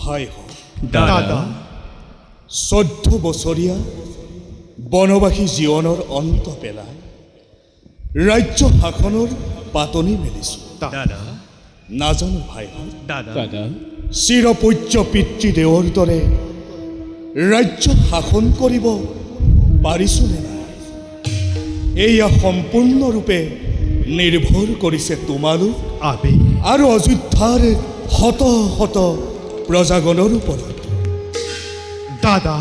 ভাই দাদা 14 বছৰীয়া বনবাসী জীৱনৰ অন্ত পেলাই ৰাজ্য শাসনৰ পাতনি মেলিছো। দাদা নাজানো ভাই দাদা চিৰপূজ্য পিতৃদেৱৰ দৰে ৰাজ্য শাসন কৰিব পাৰিছো নে নাই, এয়া সম্পূৰ্ণৰূপে নিৰ্ভৰ কৰিছে তোমালোক আৰু অযোধ্যাৰ শত শত প্ৰজাগণৰ ওপৰত। দাদা,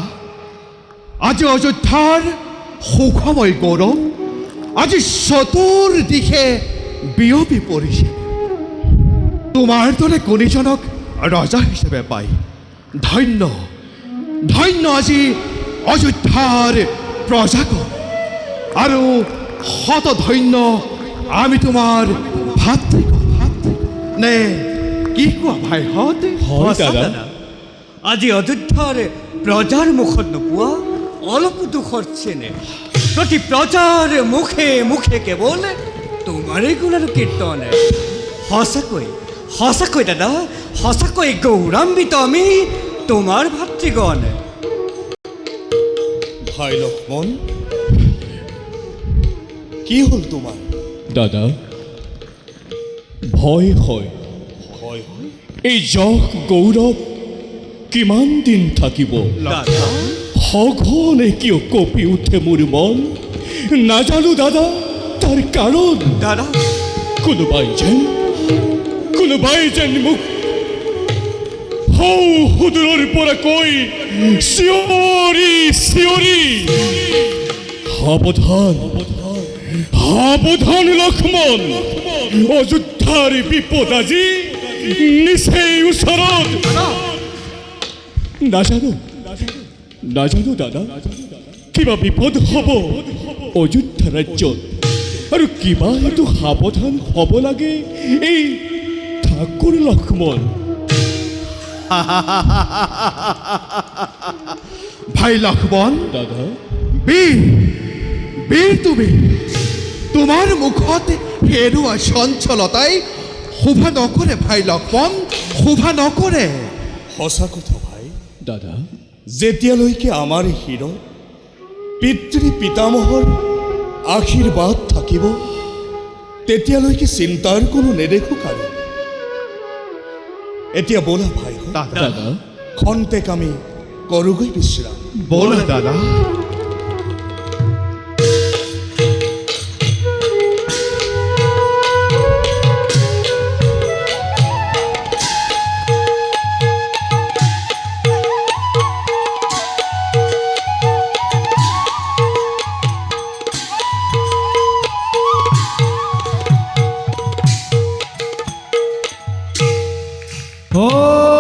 আজি অযোধ্যাৰ সুখময় গৌৰৱ আজি চতুৰ্দিশে বিয়পি পৰিছে। তোমাৰ দৰে গুণীজনক ৰজা হিচাপে পাই ধন্য ধন্য আজি অযোধ্যাৰ প্ৰজাগণ, আৰু শত ধন্য আমি তোমাৰ ভাতৃগণ। নে কি কোৱা ভাইহঁত? দাদা আজি অযোধ্যাৰ প্ৰজাৰ মুখত নোপোৱা অলপ দুখৰ চেনে প্ৰতি প্ৰজাৰ মুখে মুখে কেৱল তোমাৰে গুণ আৰু কীৰ্তন। সঁচাকৈ সঁচাকৈ দাদা, সঁচাকৈ গৌৰৱান্বিত আমি তোমাৰ ভাতৃগণ। ভাই লক্ষ্মণ, কি হ'ল তোমাৰ? দাদা, ভয় হয়। ভয় হয়? এই যশ গৌৰৱ কিমান দিন থাকিব? দাদা সঘনে কিয় কঁপি উঠে মোৰ মন, নাজানো দাদা তাৰ কাৰণ। দাদা কোনোবাই যেন মোক সুদূৰৰ পৰা কৈ চিঞৰি চিঞৰি সাৱধান সাৱধান লক্ষ্মণ, অযোধ্যাৰ বিপদ আজি নিচেই ওচৰত। নাজানো দাদা, কিবা বিপদ হ'ব অযোধ্যা ৰাজ্যত, আৰু কিবা হেতু সাৱধান হ'ব লাগে এই ঠাকুৰ লক্ষ্মণ। ভাই লক্ষ্মণ, দাদা বীৰ তুমি, তোমাৰ মুখত হেৰুৱা চঞ্চলতাই শোভা নকৰে। ভাই লক্ষ্মণ, শোভা নকৰে। সঁচা কথা ভাই। দাদা, যেতিয়ালৈকে আমাৰ শিৰত পিতৃ পিতামহৰ আশীৰ্বাদ থাকিব তেতিয়ালৈকে চিন্তাৰ কোনো নেদেখো কাৰো। এতিয়া ব'লা ভাই দাদা খন্তেক আমি কৰোগৈ বিশ্ৰাম। ব'লা দাদা। ও